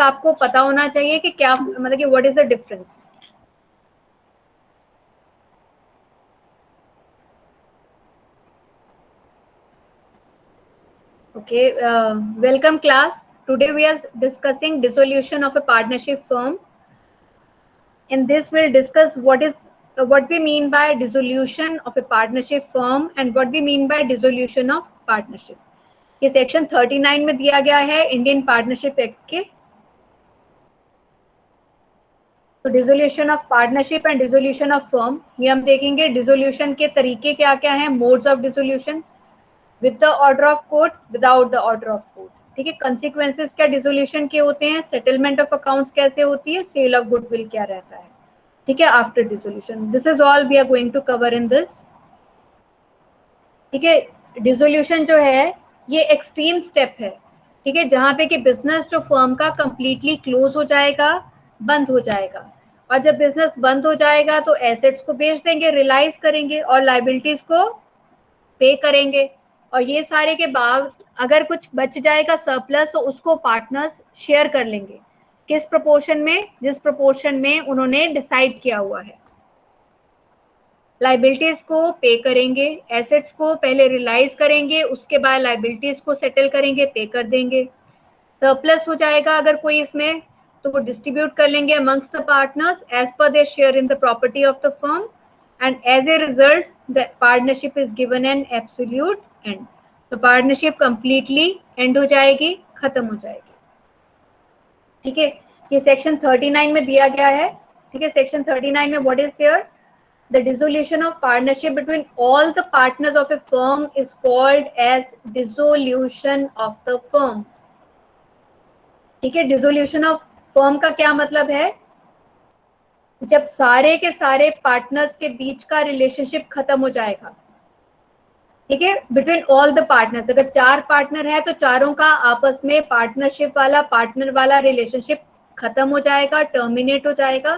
आपको पता होना चाहिए कि क्या मतलब कि what is the difference. Okay, welcome class. Today we are discussing dissolution of a partnership firm. In this we'll discuss what we mean by dissolution of a partnership firm and what we mean by dissolution of partnership. ये section 39 में दिया गया है Indian Partnership act के। तो dissolution of partnership and dissolution of firm, ये हम देखेंगे डिसोल्यूशन के तरीके क्या क्या हैं, modes of dissolution, with the order of court, without the order of court. ठीक है, कंसिक्वेंसेस क्या डिसोल्यूशन के होते हैं, सेटलमेंट ऑफ अकाउंट्स कैसे होती है, सेल ऑफ गुडविल क्या रहता है। ठीक है, after dissolution this is all we are going to cover in this. ठीक है, डिसोल्यूशन जो है ये एक्सट्रीम स्टेप है। ठीक है, जहां पे कि बिजनेस जो फर्म का कंप्लीटली क्लोज हो जाएगा, बंद हो जाएगा, और जब बिजनेस बंद हो जाएगा तो एसेट्स को बेच देंगे, रियलाइज करेंगे और लाइबिलिटीज को पे करेंगे, और ये सारे के बाद अगर कुछ बच जाएगा सरप्लस तो उसको पार्टनर्स शेयर कर लेंगे। किस प्रोपोर्शन में, जिस प्रोपोर्शन में उन्होंने डिसाइड किया हुआ है। लाइबिलिटीज को पे करेंगे, एसेट्स को पहले रियलाइज करेंगे, उसके बाद लाइबिलिटीज को सेटल करेंगे, पे कर देंगे। सरप्लस हो जाएगा अगर कोई इसमें, तो वो डिस्ट्रीब्यूट कर लेंगे amongst the partners as per their share in the property of the firm, and as a result the partnership is given an absolute end. तो पार्टनरशिप कंप्लीटली एंड हो जाएगी, खत्म हो जाएगी। ठीक है, ये सेक्शन 39 में दिया गया है। ठीक है, सेक्शन 39 में what is there, the dissolution of partnership between all the partners of a firm is called as dissolution of the firm. ठीक है, डिसोल्यूशन ऑफ फर्म का क्या मतलब है, जब सारे के सारे पार्टनर्स के बीच का रिलेशनशिप खत्म हो जाएगा। ठीक है, बिटवीन ऑल द पार्टनर्स, अगर 4 पार्टनर है तो चारों का आपस में पार्टनरशिप वाला, पार्टनर वाला रिलेशनशिप खत्म हो जाएगा, टर्मिनेट हो जाएगा,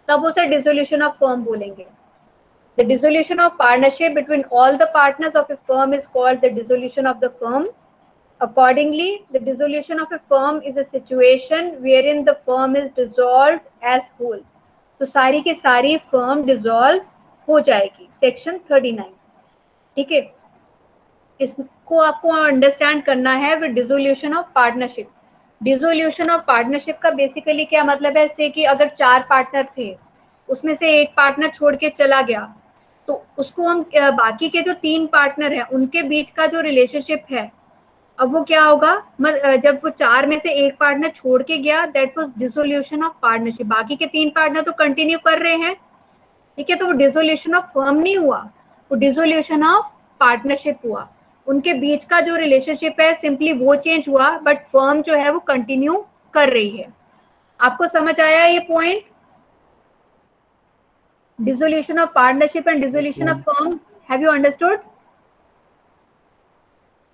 तब उसे डिसोल्यूशन ऑफ फर्म बोलेंगे। The dissolution of partnership between all the partners of a firm is called the dissolution of the firm. Accordingly, the dissolution of a firm is a situation wherein the firm is dissolved as whole. तो सारी के सारी firm dissolve हो जाएगी, section 39। ठीक है, इसको आपको अंडरस्टैंड करना है with dissolution of partnership. Dissolution of partnership का बेसिकली क्या मतलब है, इससे कि अगर 4 पार्टनर थे, उसमें से एक पार्टनर छोड़ के चला गया, तो उसको हम बाकी के जो 3 पार्टनर हैं उनके बीच का जो रिलेशनशिप है, अब वो क्या होगा, जब वो 4 में से एक पार्टनर छोड़ के गया, that was dissolution of partnership. बाकी के 3 पार्टनर तो कंटिन्यू कर रहे हैं। ठीक है, तो वो डिसोल्यूशन ऑफ फर्म नहीं हुआ, वो डिसोल्यूशन ऑफ पार्टनरशिप हुआ। उनके बीच का जो रिलेशनशिप है सिंपली वो चेंज हुआ, बट फर्म जो है वो कंटिन्यू कर रही है। आपको समझ आया ये point, dissolution of partnership and dissolution of firm, have you understood?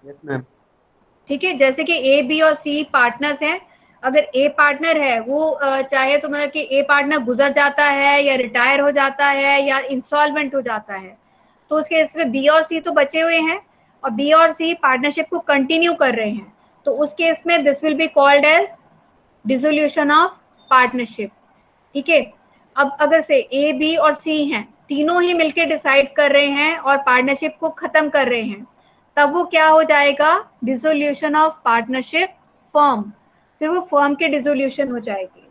Yes ma'am. ठीक है, जैसे कि ए, बी और सी पार्टनर्स हैं। अगर ए पार्टनर है वो चाहे तो मतलब कि ए पार्टनर गुजर जाता है या रिटायर हो जाता है या इंसॉल्वेंट हो जाता है, तो उसके इसमें बी और सी तो बचे हुए हैं, और बी और सी पार्टनरशिप को कंटिन्यू कर रहे हैं, तो उस केस में this will be called as dissolution of partnership. ठीक है, अब अगर से ए, बी और सी हैं, तीनों ही मिलकर डिसाइड कर रहे हैं और पार्टनरशिप को खत्म कर रहे हैं, तब वो क्या हो जाएगा, डिसोल्यूशन ऑफ पार्टनरशिप फर्म, फिर वो फर्म के डिसोल्यूशन हो जाएगी।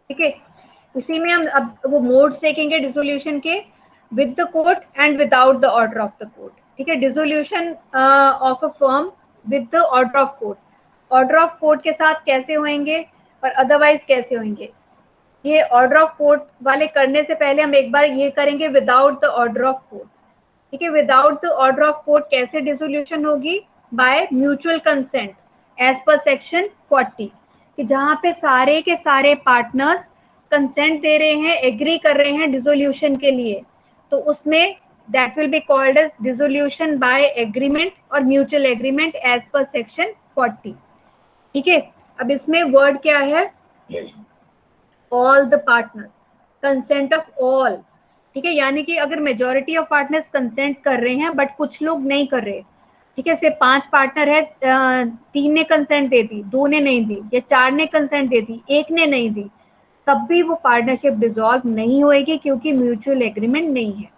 ठीक है, इसी में हम अब वो मोड्स देखेंगे डिसोल्यूशन के, with the court and without the order of the court. ठीक है, dissolution of a firm with the order of court, order of court के साथ कैसे होंगे और अदरवाइज कैसे होंगे। ये ऑर्डर ऑफ कोर्ट वाले करने से पहले हम एक बार ये करेंगे without the order of court. ठीक है, without the order of court कैसे डिसोल्यूशन होगी, by mutual consent as per section 40, कि जहां पे सारे के सारे पार्टनर्स कंसेंट दे रहे हैं, एग्री कर रहे हैं डिसोल्यूशन के लिए, तो उसमें that will be called as dissolution by agreement और mutual agreement as per section 40। ठीक है, अब इसमें वर्ड क्या है, all the partners, consent of all. ठीक है, यानी कि अगर मेजॉरिटी ऑफ पार्टनर्स कंसेंट कर रहे हैं बट कुछ लोग नहीं कर रहे, ठीक है, सिर्फ 5 पार्टनर है, 3 ने कंसेंट दे दी, 2 ने नहीं दी, या 4 ने कंसेंट दे दी, 1 ने नहीं दी, तब भी वो पार्टनरशिप डिसॉल्व नहीं होएगी क्योंकि म्यूचुअल एग्रीमेंट नहीं है।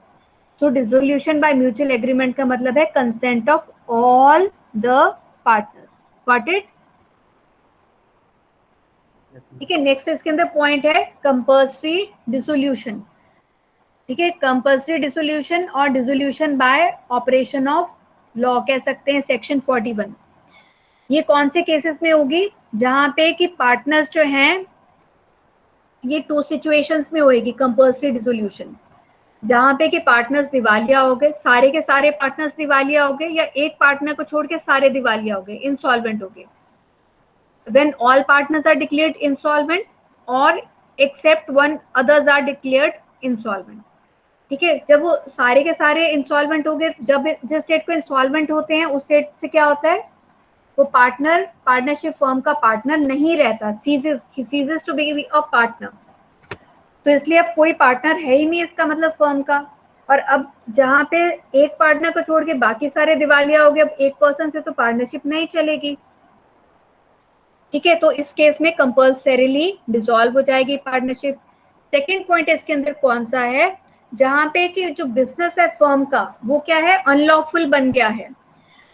सो डिसोल्यूशन बाय म्यूचुअल एग्रीमेंट का मतलब है consent of all the partners. Got it? ठीक है, नेक्स्ट इसके अंदर पॉइंट है कंपल्सरी डिसोल्यूशन। ठीक है, कंपल्सरी डिसोल्यूशन और dissolution bye operation of law कह सकते हैं, सेक्शन 41। ये कौन से केसेस में होगी? जहां पे कि पार्टनर्स जो हैं, ये 2 सिचुएशंस में होएगी कंपल्सरी डिसोल्यूशन। जहां पे कि पार्टनर्स दिवालिया हो गए, सारे के सारे पार्टनर्स दिवालिया हो गए, या एक पार्टनर को छोड़ के सारे दिवालिया हो गए, इंसॉल्वेंट हो गए। When all partners are declared insolvent or except one others are declared insolvent। ठीक है, जब वो सारे के सारे इंसॉल्वेंट हो गए, जब जिस स्टेट को इंसॉल्वेंट होते हैं उस स्टेट से क्या होता है, वो पार्टनर पार्टनरशिप फर्म का पार्टनर नहीं रहता, ceases to be a partner. तो इसलिए अब कोई पार्टनर है ही नहीं इसका मतलब फर्म का। और अब जहां पे एक पार्टनर को छोड़ के बाकी सारे दिवालिया हो गए, अब एक पर्सन से तो पार्टनरशिप नहीं चलेगी। ठीक है, तो इस केस में कंपल्सरीली डिसॉल्व हो जाएगी पार्टनरशिप। सेकंड पॉइंट इसके अंदर कौन सा है, जहां पे कि जो बिजनेस है फर्म का वो क्या है, अनलॉफुल बन गया है।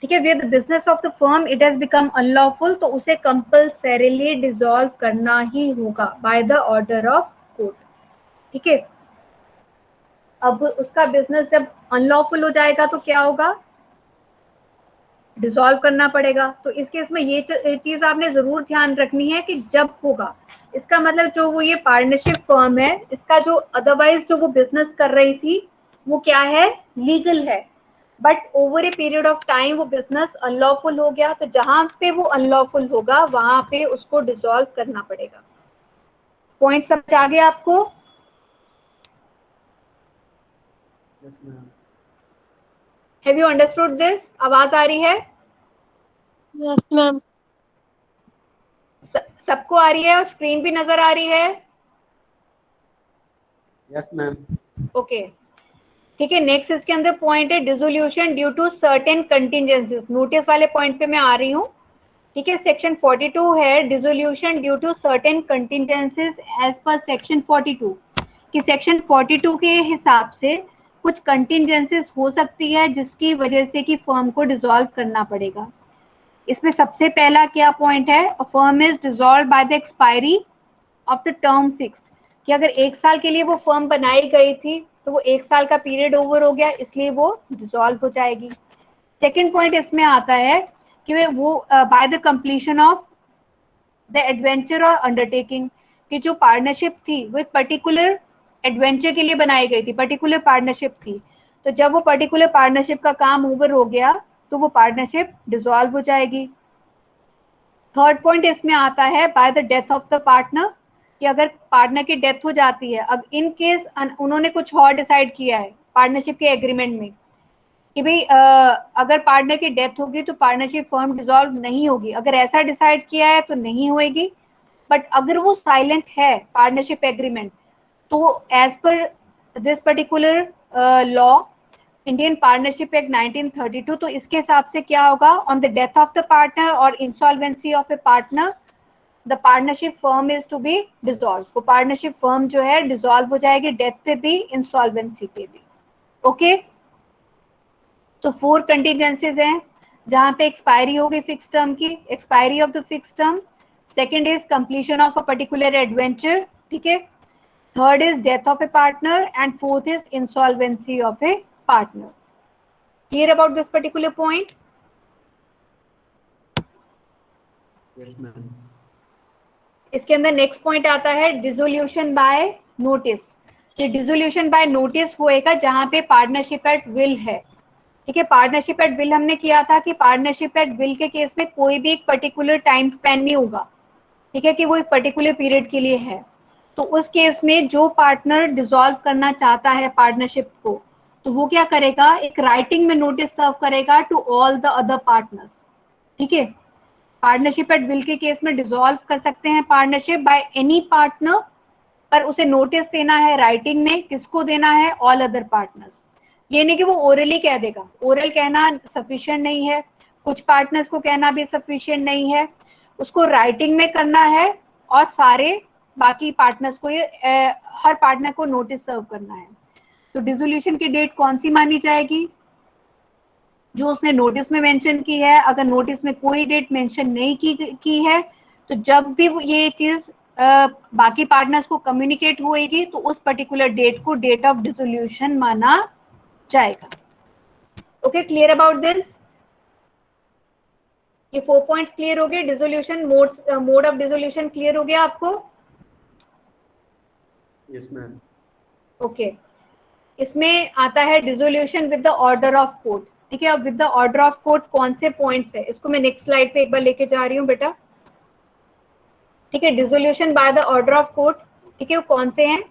ठीक है, with business of the firm it has become unlawful, तो उसे कंपल्सरीली डिसॉल्व करना ही होगा bye the order of court. ठीक है, अब उसका बिजनेस जब अनलॉफुल हो जाएगा तो क्या होगा, डिसॉल्व करना पड़ेगा। तो इस केस में ये चीज आपने जरूर ध्यान रखनी है कि जब होगा, इसका मतलब जो वो ये पार्टनरशिप फर्म है, इसका जो अदरवाइज जो वो बिजनेस कर रही थी वो क्या है, लीगल है, but over a period of time वो बिजनेस अनलॉफुल हो गया, तो जहां पे वो अनलॉफुल होगा वहां पे उसको डिसॉल्व करना पड़ेगा। पॉइंट समझ आ गया आपको? Yes, ma'am. Have you understood this? आवाज आ रही है? Yes ma'am. सबको आ रही है और स्क्रीन भी नजर आ रही है? Yes, ma'am. ओके, ठीक है, नेक्स्ट इसके अंदर पॉइंट है dissolution due to certain contingencies. Notice वाले पॉइंट पे मैं आ रही हूँ। ठीक है, सेक्शन 42 है dissolution due to certain contingencies as per section 42, कि सेक्शन 42 के हिसाब से कुछ कंटिजेंसीज हो सकती है जिसकी वजह से कि फर्म को डिसॉल्व करना पड़ेगा। इसमें सबसे पहला क्या पॉइंट है, a firm is dissolve by the expiry of the term fixed, कि अगर 1 साल के लिए वो फर्म बनाई गई थी तो वो 1 साल का पीरियड ओवर हो गया, इसलिए वो डिसॉल्व हो जाएगी। सेकेंड पॉइंट इसमें आता है कि वो by the completion of the adventure और अंडरटेकिंग, कि जो पार्टनरशिप थी वो एक पर्टिकुलर एडवेंचर के लिए बनाई गई थी, पर्टिकुलर पार्टनरशिप थी, तो जब वो पर्टिकुलर पार्टनरशिप का काम ओवर हो गया तो वो पार्टनरशिप डिसॉल्व हो जाएगी। थर्ड पॉइंट इसमें आता है by the death of the partner, कि अगर पार्टनर की डेथ हो जाती है, अब इन केस उन्होंने कुछ और डिसाइड किया है पार्टनरशिप के एग्रीमेंट में कि भाई अगर पार्टनर की डेथ होगी तो पार्टनरशिप फर्म डिसॉल्व नहीं होगी, अगर ऐसा डिसाइड किया है तो नहीं होएगी। बट अगर वो साइलेंट है पार्टनरशिप एग्रीमेंट, तो as per this particular law, Indian Partnership Act 1932, तो इसके हिसाब से क्या होगा, on the death of the partner और insolvency of a partner the partnership firm is to be dissolve. वो पार्टनरशिप फर्म जो है डिसॉल्व हो जाएगी, डेथ पे भी इंसॉल्वेंसी पे भी। ओके, तो 4 कंटीजेंसीज हैं जहां पे एक्सपायरी होगी फिक्स टर्म की, expiry of the fix term. Second is completion of a particular adventure. ठीक है, third is death of a partner and fourth is insolvency of a partner. Clear about this particular point? Yes, ma'am. इसके अंदर next point आता है dissolution bye notice. कि dissolution bye notice होएगा जहां पे पार्टनरशिप एट विल है। ठीक है, पार्टनरशिप एट विल हमने किया था कि पार्टनरशिप एट विल के केस में कोई भी एक पर्टिकुलर टाइम स्पैन नहीं होगा। ठीक है, कि वो एक पर्टिकुलर पीरियड के लिए है। तो उस केस में जो पार्टनर डिसॉल्व करना चाहता है पार्टनरशिप को, तो वो क्या करेगा, एक राइटिंग में नोटिस सर्व करेगा to all the other partners. ठीक है, पार्टनरशिप एट विल के केस में डिसॉल्व कर सकते हैं पार्टनरशिप बाय एनी पार्टनर, पर उसे नोटिस देना है राइटिंग में, किसको देना है, ऑल अदर पार्टनर्स। ये नहीं कि वो ओरली कह देगा, ओरल कहना सफिशिएंट नहीं है, कुछ पार्टनर्स को कहना भी सफिशिएंट नहीं है, उसको राइटिंग में करना है और सारे बाकी पार्टनर्स को हर पार्टनर को नोटिस सर्व करना है। तो डिसोल्यूशन की डेट कौन सी मानी जाएगी? जो उसने नोटिस में मेंशन की है। अगर नोटिस में कोई डेट मेंशन नहीं की है तो जब भी ये चीज बाकी पार्टनर्स को कम्युनिकेट होएगी तो उस पर्टिकुलर डेट को डेट ऑफ डिसोल्यूशन माना जाएगा। Okay, clear about this? ये 4 पॉइंट्स क्लियर हो गए। Dissolution mode of dissolution clear हो गया आपको? Yes ma'am. ओके, इसमें आता है dissolution with the order of court. ठीक है, अब with the order of court कौन से पॉइंट्स है, इसको मैं नेक्स्ट स्लाइड पे एक बार लेके जा रही हूँ बेटा। ठीक है, dissolution bye the order of court, ठीक है, वो कौन से हैं?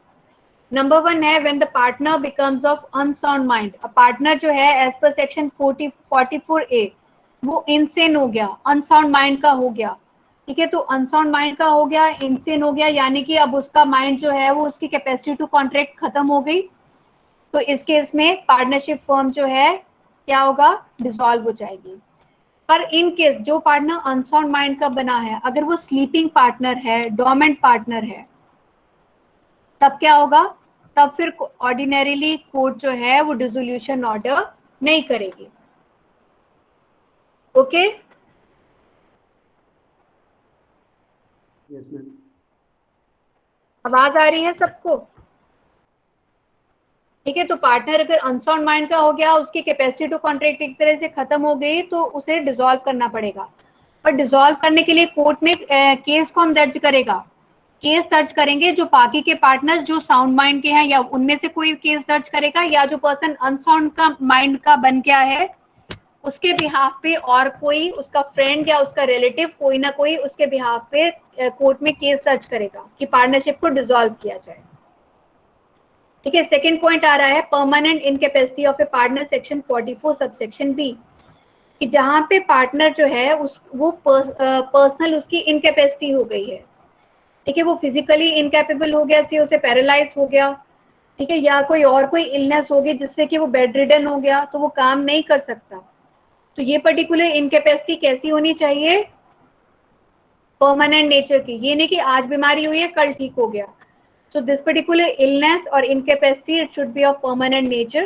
नंबर 1 है when the partner becomes of unsound mind. Partner जो है एज पर सेक्शन 44A वो इनसेन हो गया, अनसाउंड माइंड का हो गया। ठीक है, तो अनसाउंड माइंड का हो गया, इनसेन हो गया, यानी कि अब उसका माइंड जो है वो उसकी कैपेसिटी टू कॉन्ट्रैक्ट खत्म हो गई। तो इस केस में पार्टनरशिप फर्म जो है क्या होगा? डिसॉल्व हो जाएगी। पर इन केस जो पार्टनर अनसाउंड माइंड का बना है, अगर वो स्लीपिंग पार्टनर है, डोमेंट पार्टनर है, तब क्या होगा? तब फिर ऑर्डिनरीली कोर्ट जो है वो डिसोल्यूशन ऑर्डर नहीं करेगी। Okay, yes ma'am. आवाज आ रही है सबको? ठीक है, तो पार्टनर अगर अनसाउंड माइंड का हो गया, उसकी कैपेसिटी टू कॉन्ट्रैक्ट एक तरह से खत्म हो गई, तो उसे डिसॉल्व करना पड़ेगा। पर डिसॉल्व करने के लिए कोर्ट में केस कौन दर्ज करेगा? केस दर्ज करेंगे जो बाकी के पार्टनर्स जो साउंड माइंड के हैं, या उनमें से कोई केस दर्ज करेगा, या जो पर्सन अनसाउंड का माइंड का बन गया है उसके बिहाफ पे और कोई उसका फ्रेंड या उसका रिलेटिव कोई ना कोई उसके बिहाफ पे कोर्ट में केस दर्ज करेगा कि पार्टनरशिप को डिसॉल्व किया जाए। ठीक है, सेकंड पॉइंट आ रहा है permanent incapacity of a partner, section 44 subsection B, कि जहां पे पार्टनर जो है वो पर्सनल उसकी इनकैपेसिटी हो गई है। ठीक है, वो फिजिकली इनकैपेबल हो गया, से उसे पैरालाइज हो गया। ठीक है, या कोई इलनेस हो गई जिससे कि वो बेड रिडन हो गया, तो वो काम नहीं कर सकता। तो ये पर्टिकुलर इनकैपेसिटी कैसी होनी चाहिए? परमानेंट नेचर की। ये नहीं कि आज बीमारी हुई है कल ठीक हो गया। So this particular illness or incapacity it should be of permanent nature.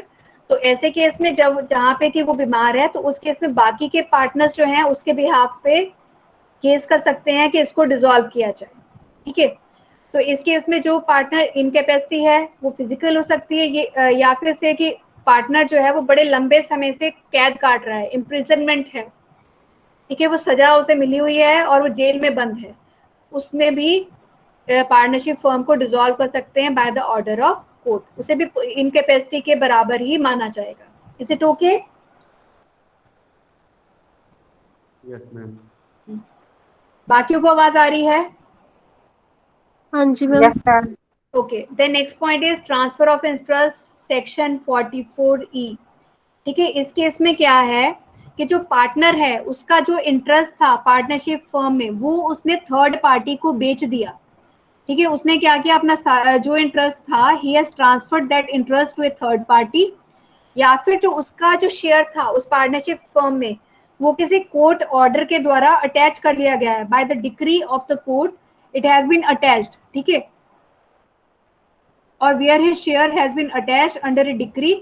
तो ऐसे केस में जब जहाँ पे कि वो बीमार है, तो उस केस में बाकी के पार्टनर्स जो हैं उसके बिहाफ पे केस कर सकते हैं कि इसको डिसॉल्व किया जाए। ठीक है, तो इस केस में जो पार्टनर इनकैपेसिटी है वो फिजिकल हो सकती है, ये या फिर से कि पार्टनर जो है वो बड़े लंबे समय से कैद काट रहा है, इम्प्रिजनमेंट है। ठीक है, वो सजा उसे मिली हुई है और वो जेल में बंद है, उसमें भी पार्टनरशिप फर्म को डिसॉल्व कर सकते हैं by the order of court. उसे भी इनकैपेसिटी के बराबर ही माना जाएगा। Is it okay? Yes ma'am. बाकियों को आवाज आ रही है? हाँ जी ma'am. Okay, then next point is transfer of interest, section 44E। ठीक है, इस केस में क्या है कि जो पार्टनर है उसका जो इंटरेस्ट था पार्टनरशिप फर्म में वो उसने थर्ड पार्टी को बेच दिया। ठीक है, उसने क्या किया, अपना जो इंटरेस्ट था ही has transferred that interest to a third party, या फिर जो उसका जो शेयर था उस पार्टनरशिप फर्म में वो किसी कोर्ट ऑर्डर के द्वारा अटैच कर लिया गया है, by the decree of the court it has been attached. ठीक है, और where his share has been attached under a decree,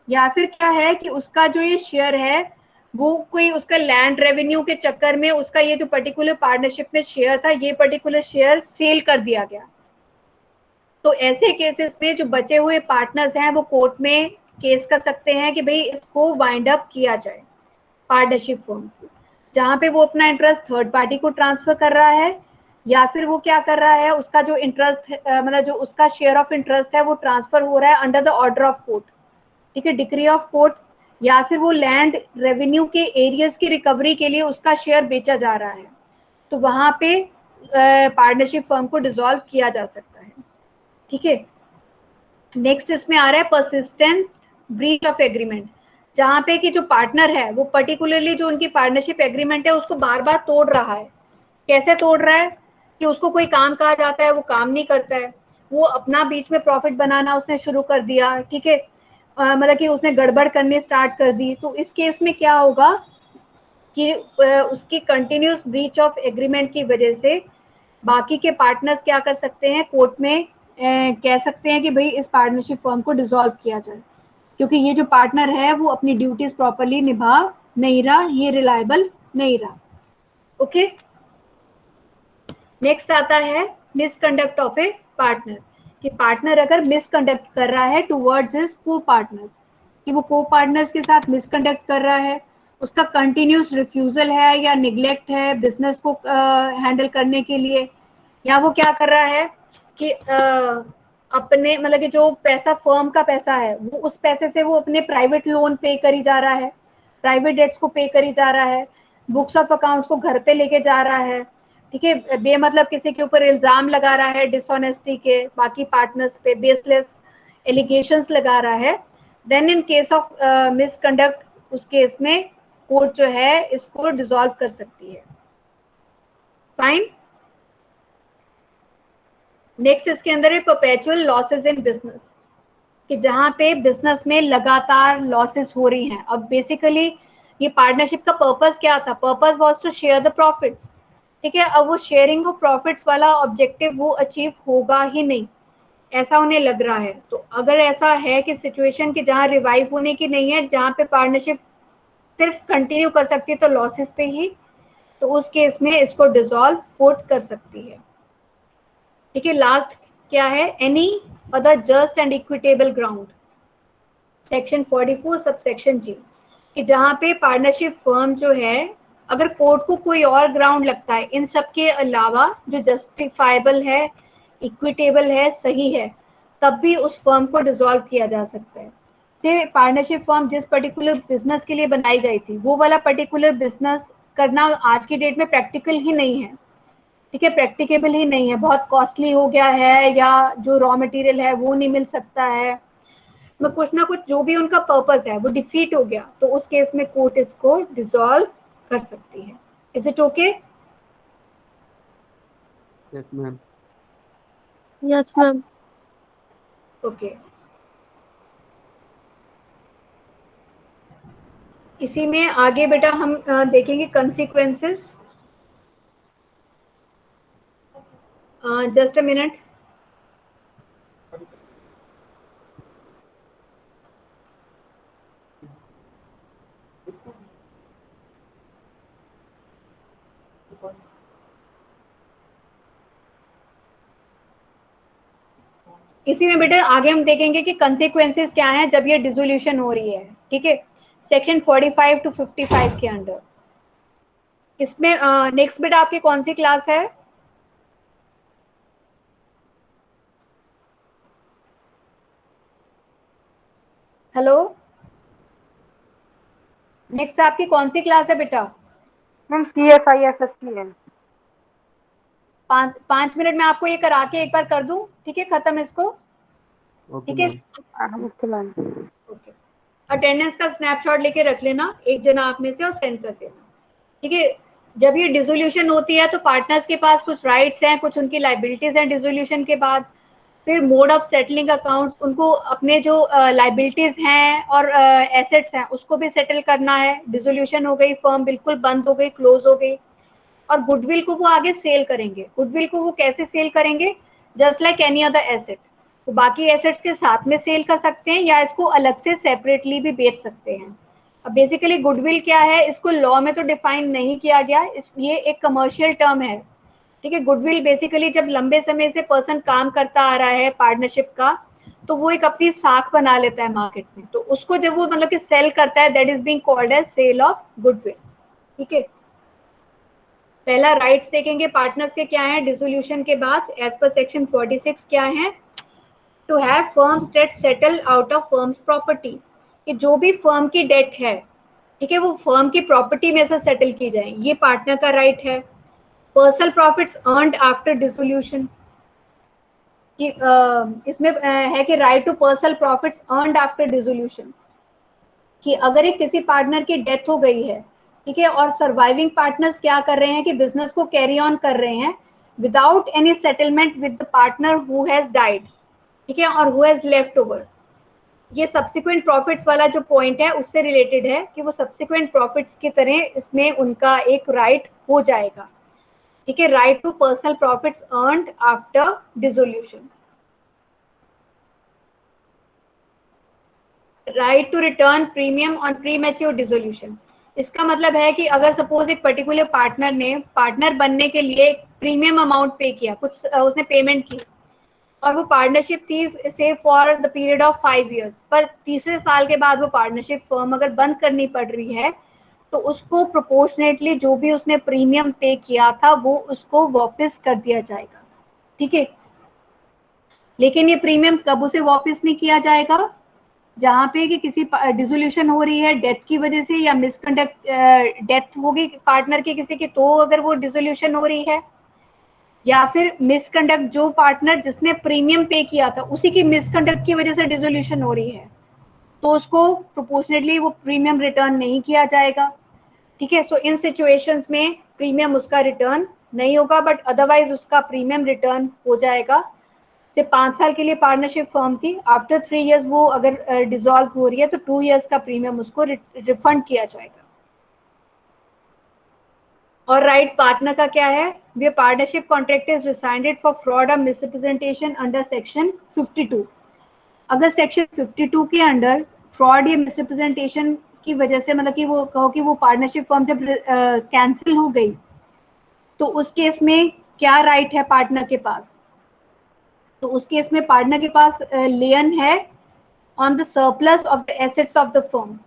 या फिर क्या है कि उसका जो ये शेयर है वो कोई उसका लैंड रेवेन्यू के चक्कर में उसका ये जो पर्टिकुलर पार्टनरशिप में शेयर था ये पर्टिकुलर शेयर सेल कर दिया गया। तो ऐसे केसेस में जो बचे हुए पार्टनर्स हैं वो कोर्ट में केस कर सकते हैं कि भाई इसको वाइंड अप किया जाए पार्टनरशिप फर्म को, जहां पे वो अपना इंटरेस्ट थर्ड पार्टी को ट्रांसफर कर रहा है, या फिर वो क्या कर रहा है उसका जो इंटरेस्ट मतलब जो उसका शेयर ऑफ इंटरेस्ट है वो ट्रांसफर हो रहा है under the order of court. ठीक है, डिक्री ऑफ कोर्ट, या फिर वो लैंड रेवेन्यू के एरियाज की रिकवरी के लिए उसका शेयर बेचा जा रहा है, तो वहां पे पार्टनरशिप फर्म को डिसॉल्व किया जा सकता है। ठीक है, नेक्स्ट इसमें आ रहा है परसिस्टेंट ब्रीच ऑफ एग्रीमेंट, जहां पे कि जो पार्टनर है वो पर्टिकुलरली जो उनकी पार्टनरशिप एग्रीमेंट है उसको बार बार तोड़ रहा है। कैसे तोड़ रहा है कि उसको कोई काम कहा जाता है वो काम नहीं करता है, वो अपना बीच में प्रॉफिट बनाना उसने शुरू कर दिया। ठीक है, मतलब कि उसने गड़बड़ करनी स्टार्ट कर दी। तो इस केस में क्या होगा कि उसकी कंटिन्यूस ब्रीच ऑफ एग्रीमेंट की वजह से बाकी के पार्टनर्स क्या कर सकते हैं, कोर्ट में कह सकते हैं कि भाई इस पार्टनरशिप फर्म को डिसॉल्व किया जाए, क्योंकि ये जो पार्टनर है वो अपनी ड्यूटीज प्रॉपरली निभा नहीं रहा, ये रिलायबल नहीं रहा। ओके, नेक्स्ट आता है मिसकंडक्ट ऑफ ए पार्टनर, कि पार्टनर अगर मिसकंडक्ट कर रहा है टुवर्ड्स हिज को पार्टनर्स, कि वो को पार्टनर्स के साथ मिसकंडक्ट कर रहा है, उसका कंटिन्यूस रिफ्यूजल है या निग्लेक्ट है बिजनेस को हैंडल करने के लिए, या वो क्या कर रहा है कि अपने मतलब कि जो पैसा फर्म का पैसा है वो उस पैसे से वो अपने प्राइवेट लोन पे करी जा रहा है, प्राइवेट डेट्स को पे करी जा रहा है, बुक्स ऑफ अकाउंट्स को घर पे लेके जा रहा है, ठीक है, बेमतलब किसी के ऊपर इल्जाम लगा रहा है डिसऑनेस्टी के, बाकी पार्टनर्स पे बेसलेस एलिगेशंस लगा रहा है, then in case of misconduct उस केस में कोर्ट जो है इसको डिसॉल्व कर सकती है। फाइन। नेक्स्ट इसके अंदर है परपेचुअल लॉसेस इन बिजनेस, कि जहां पे बिजनेस में लगातार लॉसेस हो रही हैं। अब बेसिकली ये पार्टनरशिप का पर्पस क्या था, purpose was to share the profits, ठीक है, अब वो शेयरिंग ऑफ प्रॉफिट्स वाला ऑब्जेक्टिव वो अचीव होगा ही नहीं, ऐसा उन्हें लग रहा है। तो अगर ऐसा है कि सिचुएशन की जहां रिवाइव होने की नहीं है, जहां पे पार्टनरशिप सिर्फ कंटिन्यू कर सकती है तो लॉसेस पे ही, तो उस केस में इसको डिसॉल्व कोर्ट कर सकती है। ठीक है, लास्ट क्या है, any other just and equitable ground, section 44 sub section जी, कि जहां पे पार्टनरशिप फर्म जो है अगर कोर्ट को कोई और ग्राउंड लगता है इन सब के अलावा जो जस्टिफाइबल है, इक्विटेबल है, सही है, तब भी उस फर्म को डिसॉल्व किया जा सकता है। से पार्टनरशिप फर्म जिस पर्टिकुलर बिजनेस के लिए बनाई गई थी वो वाला पर्टिकुलर बिजनेस करना आज की डेट में प्रैक्टिकल ही नहीं है, ठीक है, प्रैक्टिकेबल ही नहीं है, बहुत कॉस्टली हो गया है, या जो रॉ मटेरियल है वो नहीं मिल सकता है, में कुछ ना कुछ जो भी उनका पर्पस है वो डिफीट हो गया, तो उस केस में कोर्ट इसको डिसॉल्व कर सकती है। Is it okay? Yes ma'am. Yes ma'am. Okay, इसी में आगे बेटा हम देखेंगे कंसिक्वेंसेस। Just a minute. इसी में बेटा आगे हम देखेंगे कि कंसिक्वेंसेस क्या हैं जब ये डिसोल्यूशन हो रही है, ठीक है, सेक्शन 45 टू 55 के अंडर। इसमें नेक्स्ट बेटा आपकी कौन सी क्लास है? हेलो, नेक्स्ट आपकी कौन सी क्लास है बेटा? मैम CFIFS की है। 5 मिनट में आपको ये करा के एक बार कर दूं, ठीक है, खत्म इसको, ओके ठीक है, ma'am. Okay ma'am. Okay. Attendance का स्नैपशॉट लेके रख लेना एक जना आप में से और सेंड कर देना, ठीक है। जब ये डिसोल्यूशन होती है तो पार्टनर्स के पास कुछ राइट्स हैं, कुछ उनकी लाइबिलिटीज हैं डिसोल्यूशन के बाद, फिर मोड ऑफ सेटलिंग अकाउंट्स, उनको अपने जो लाइबिलिटीज हैं और एसेट्स हैं उसको भी सेटल करना है। डिसोल्यूशन हो गई, फर्म बिल्कुल बंद हो गई, क्लोज हो गई, और गुडविल को वो आगे सेल करेंगे। गुडविल को वो कैसे सेल करेंगे? Just like any other asset, तो बाकी एसेट्स के साथ में सेल कर सकते हैं या इसको अलग से सेपरेटली भी बेच सकते हैं। अब बेसिकली गुडविल क्या है, इसको लॉ में तो डिफाइन नहीं किया गया, ये एक कमर्शियल टर्म है, ठीक है। गुडविल बेसिकली जब लंबे समय से पर्सन काम करता आ रहा है पार्टनरशिप का, तो वो एक अपनी साख बना लेता है मार्केट में, तो उसको जब वो मतलब कि सेल करता है, that is being called as sale of goodwill, ठीक है। पहला राइट्स देखेंगे पार्टनर्स के क्या है डिसोल्यूशन के बाद, एज पर सेक्शन 46 क्या है, to have firm's debt settle out of firm's property, कि जो भी फर्म की डेट है, ठीक है, वो फर्म की प्रॉपर्टी में से सेटल की जाए, ये पार्टनर का राइट है। Personal profits earned after dissolution, कि इसमें है कि right to personal profits earned after dissolution, कि अगर एक किसी पार्टनर की डेथ हो गई है, ठीक है, और सर्वाइविंग पार्टनर्स क्या कर रहे हैं कि बिजनेस को कैरी ऑन कर रहे हैं without any settlement with the partner who has died, ठीक है, और हु हैज लेफ्ट ओवर, ये सब्सिक्वेंट प्रॉफिट्स वाला जो पॉइंट है उससे रिलेटेड है कि वो सब्सिक्वेंट प्रॉफिट्स की तरह इसमें उनका एक राइट हो जाएगा, ठीक है, right to personal profits earned after dissolution, right to return premium on premature dissolution. इसका मतलब है कि अगर सपोज एक पर्टिकुलर पार्टनर ने पार्टनर बनने के लिए प्रीमियम अमाउंट पे किया, कुछ उसने पेमेंट की, और वो पार्टनरशिप थी से for the period of 5 years, पर तीसरे साल के बाद वो पार्टनरशिप फर्म अगर बंद करनी पड़ रही है तो उसको प्रोपोर्शनेटली जो भी उसने प्रीमियम पे किया था वो उसको वापस कर दिया जाएगा, ठीक है। लेकिन ये प्रीमियम कब उसे वापस नहीं किया जाएगा, जहां पे कि किसी डिसोल्यूशन हो रही है डेथ की वजह से, या मिसकंडक्ट डेथ होगी पार्टनर के किसी की, तो अगर वो डिसोल्यूशन हो रही है, या फिर मिसकंडक्ट जो पार्टनर जिसने प्रीमियम पे किया था उसी की मिसकंडक्ट की वजह से डिसोल्यूशन हो रही है, तो उसको प्रोपोर्शनेटली वो प्रीमियम रिटर्न नहीं किया जाएगा, ठीक है। सो इन सिचुएशंस में प्रीमियम उसका रिटर्न नहीं होगा, बट अदरवाइज उसका प्रीमियम रिटर्न हो जाएगा। से 5 साल के लिए पार्टनरशिप फर्म थी, आफ्टर 3 years वो अगर डिसॉल्व हो रही है तो 2 years का प्रीमियम उसको रिफंड किया जाएगा। और राइट पार्टनर का क्या है, वे partnership contract is rescinded for fraud और मिसरिप्रेजेंटेशन अंडर सेक्शन 52। अगर सेक्शन 52 के अंडर फ्रॉड या मिसरिप्रेजेंटेशन की वजह से, मतलब कि वो कहो कि वो पार्टनरशिप फर्म जब कैंसिल हो गई, तो उस केस में क्या राइट है पार्टनर के पास, तो उस केस में पार्टनर के पास लेन है on the surplus of the assets of the firm,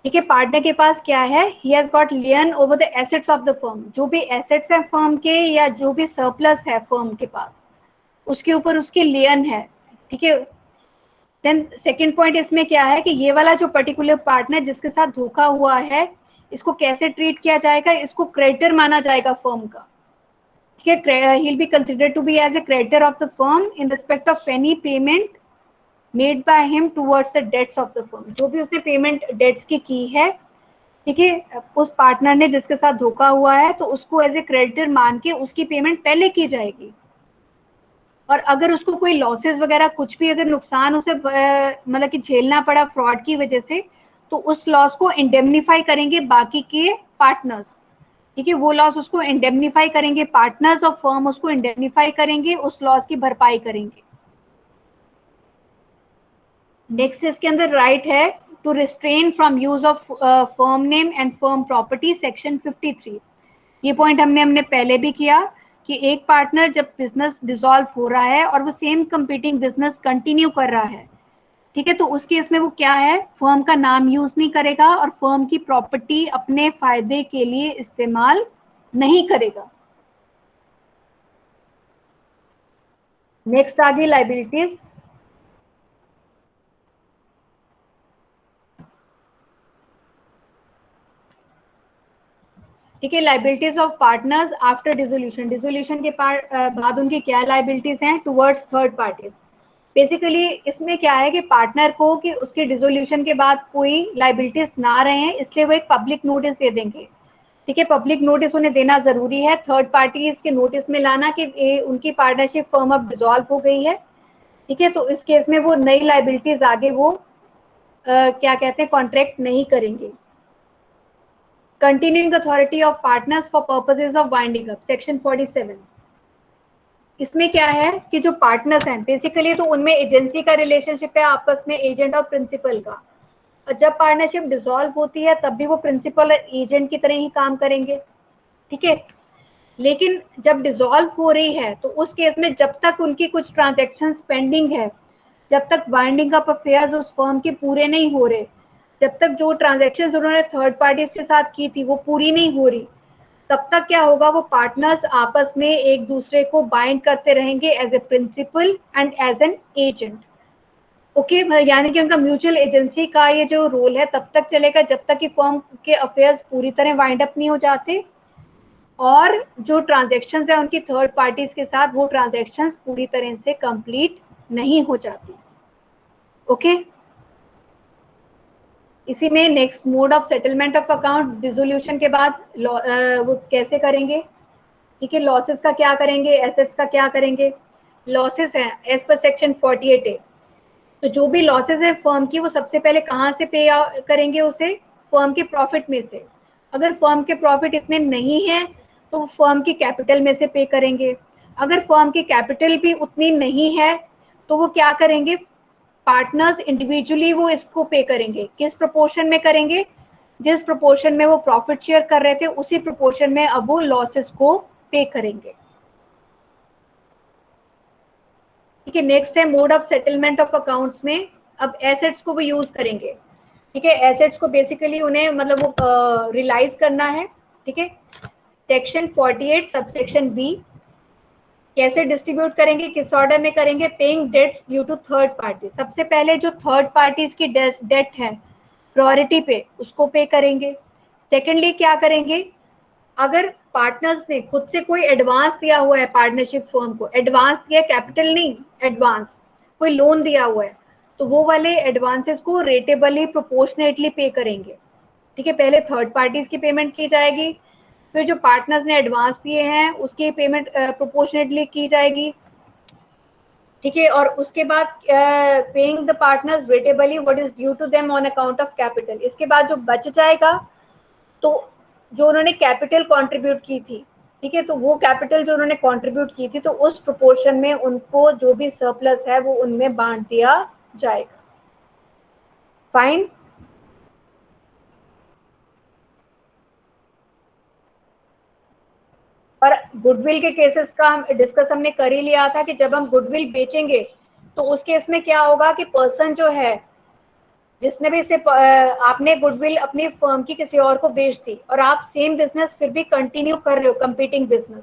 ठीक है। पार्टनर के पास क्या है, he has got lien over the assets of the firm, जो भी एसेट्स है फर्म के या जो भी सरप्लस है फर्म के पास उसके ऊपर उसके लियन है, ठीक है। देन सेकंड पॉइंट इसमें क्या है कि ये वाला जो पर्टिकुलर पार्टनर जिसके साथ धोखा हुआ है, इसको कैसे ट्रीट किया जाएगा, इसको क्रेडिटर माना जाएगा फर्म का, ठीक है। He will be considered to be as a creditor of the firm in respect of any payment made by him towards the debts of the firm, जो भी उसने पेमेंट डेट्स की है, ठीक है, उस पार्टनर ने जिसके साथ धोखा हुआ है तो उसको एज ए क्रेडिटर मान के उसकी पेमेंट पहले की जाएगी। और अगर उसको कोई लॉसेस वगैरह कुछ भी अगर नुकसान उसे मतलब कि झेलना पड़ा फ्रॉड की वजह से, तो उस लॉस को इंडेमनीफाई करेंगे बाकी के पार्टनर्स, ठीक है। वो लॉस उसको इंडेमनीफाई करेंगे पार्टनर्स और फर्म उसको इंडेमनीफाई करेंगे, उस लॉस की भरपाई करेंगे। नेक्स्ट इसके अंदर राइट है to restrain from use of firm name and firm property, section 53। ये पॉइंट हमने पहले भी किया कि एक पार्टनर जब बिजनेस डिसॉल्व हो रहा है और वो सेम कंपीटिंग बिजनेस कंटिन्यू कर रहा है, ठीक है, तो उस केस में वो क्या है, फर्म का नाम यूज नहीं करेगा और फर्म की प्रॉपर्टी अपने फायदे के लिए इस्तेमाल नहीं करेगा। नेक्स्ट आ गई लाइबिलिटीज। ठीक है, liabilities of partners after dissolution, dissolution के बाद उनकी क्या लाइबिलिटीज हैं टुवर्ड्स थर्ड पार्टीज। बेसिकली इसमें क्या है कि पार्टनर को कि उसके डिसोल्यूशन के बाद कोई लाइबिलिटीज ना रहे, इसलिए वो एक पब्लिक नोटिस दे देंगे, ठीक है। पब्लिक नोटिस उन्हें देना जरूरी है, थर्ड पार्टीज के नोटिस में लाना कि उनकी पार्टनरशिप फर्म अब डिसॉल्व हो गई है, ठीक है। तो इस केस में वो नई लाइबिलिटीज आगे वो क्या कहते हैं कॉन्ट्रैक्ट नहीं करेंगे। Continuing authority of partners for purposes of winding up, section 47। इसमें क्या है कि जो पार्टनर्स हैं बेसिकली तो उनमें एजेंसी का रिलेशनशिप है आपस में, एजेंट और प्रिंसिपल का। और जब पार्टनरशिप डिसॉल्व होती है तब भी वो प्रिंसिपल और एजेंट की तरह ही काम करेंगे, ठीक है। लेकिन जब डिसॉल्व हो रही है तो उस केस में जब तक उनकी कुछ ट्रांजेक्शन पेंडिंग है, जब तक वाइंडिंग अप अफेयर्स उस फर्म के पूरे नहीं हो रहे, जब तक जो ट्रांजेक्शन उन्होंने थर्ड पार्टीज के साथ की थी वो पूरी नहीं हो रही, तब तक क्या होगा, वो पार्टनर्स आपस में एक दूसरे को बाइंड करते रहेंगे as a principal and as an agent, okay. यानी कि उनका म्यूचुअल एजेंसी का ये जो रोल है तब तक चलेगा जब तक कि फर्म के अफेयर्स पूरी तरह वाइंड अप नहीं हो जाते, और जो ट्रांजेक्शन्स है उनकी थर्ड पार्टीज के साथ वो ट्रांजेक्शन्स पूरी तरह से कंप्लीट नहीं हो जाती, ओके। इसी में next mode of settlement of account, dissolution के बाद वो कैसे करेंगे, ठीक है। लॉसेस का क्या करेंगे, एसेट्स का क्या करेंगे। लॉसेस हैं एज पर सेक्शन 48A। तो जो भी लॉसेस है फर्म की वो सबसे पहले कहाँ से पे करेंगे, उसे फर्म के प्रॉफिट में से। अगर फर्म के प्रॉफिट इतने नहीं है तो वो फर्म की कैपिटल में से पे करेंगे। अगर फर्म की कैपिटल भी उतनी नहीं है तो वो क्या करेंगे, पार्टनर्स इंडिविजुअली वो इसको पे करेंगे। किस प्रोपोर्शन में करेंगे, जिस प्रोपोर्शन में वो प्रॉफिट शेयर कर रहे थे उसी प्रोपोर्शन में अब वो लॉसेस को पे करेंगे। ठीक है, नेक्स्ट है mode of settlement of accounts में अब एसेट्स को वो यूज करेंगे। ठीक है, एसेट्स को बेसिकली उन्हें मतलब वो रियलाइज करना है। ठीक है, सेक्शन 48 सबसेक्शन बी, कैसे डिस्ट्रीब्यूट करेंगे, किस ऑर्डर में करेंगे, paying debts due to third party. सबसे पहले जो थर्ड पार्टीज की डेट है प्रायोरिटी पे उसको पे करेंगे। सेकेंडली क्या करेंगे, अगर पार्टनर्स ने खुद से कोई एडवांस दिया हुआ है, पार्टनरशिप फर्म को एडवांस दिया, कैपिटल नहीं एडवांस, कोई लोन दिया हुआ है, तो वो वाले एडवांसेस को रेटेबली प्रोपोर्शनेटली पे करेंगे। ठीक है, पहले थर्ड पार्टीज की पेमेंट की जाएगी, फिर जो पार्टनर्स ने एडवांस दिए हैं उसकी पेमेंट प्रोपोर्शनेटली की जाएगी। ठीक है, और उसके बाद paying the partners rateably what is due to them on account of capital. इसके बाद जो बच जाएगा तो जो उन्होंने कैपिटल कंट्रीब्यूट की थी, ठीक है, तो वो कैपिटल जो उन्होंने कंट्रीब्यूट की थी तो उस प्रोपोर्शन में उनको जो भी सरप्लस है वो उनमें बांट दिया जाएगा। फाइन। और गुडविल के केसेस का हम डिस्कस हमने कर ही लिया था कि जब हम गुडविल बेचेंगे तो उस केस में क्या होगा कि पर्सन जो है जिसने भी इसे आपने गुडविल अपनी फर्म की किसी और को बेच दी और आप सेम बिजनेस फिर भी कंटिन्यू कर रहे हो, कंपीटिंग बिजनेस,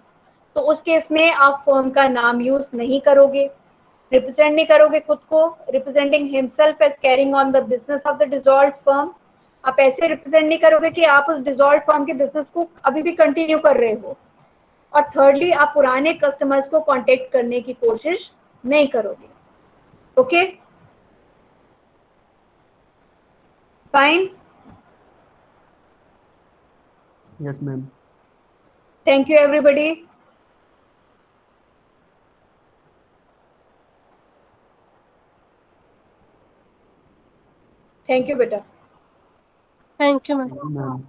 तो उस केस में आप फर्म का नाम यूज नहीं करोगे, रिप्रेजेंट नहीं करोगे खुद को, representing himself as carrying on the business of the dissolved firm. आप ऐसे रिप्रेजेंट नहीं करोगे कि आप उस डिसॉल्व्ड फर्म के बिजनेस को अभी भी कंटिन्यू कर रहे हो। और थर्डली आप पुराने कस्टमर्स को कांटेक्ट करने की कोशिश नहीं करोगे। Okay, fine. Yes, ma'am. Thank you everybody. Thank you beta. Thank you, ma'am. Thank you, ma'am.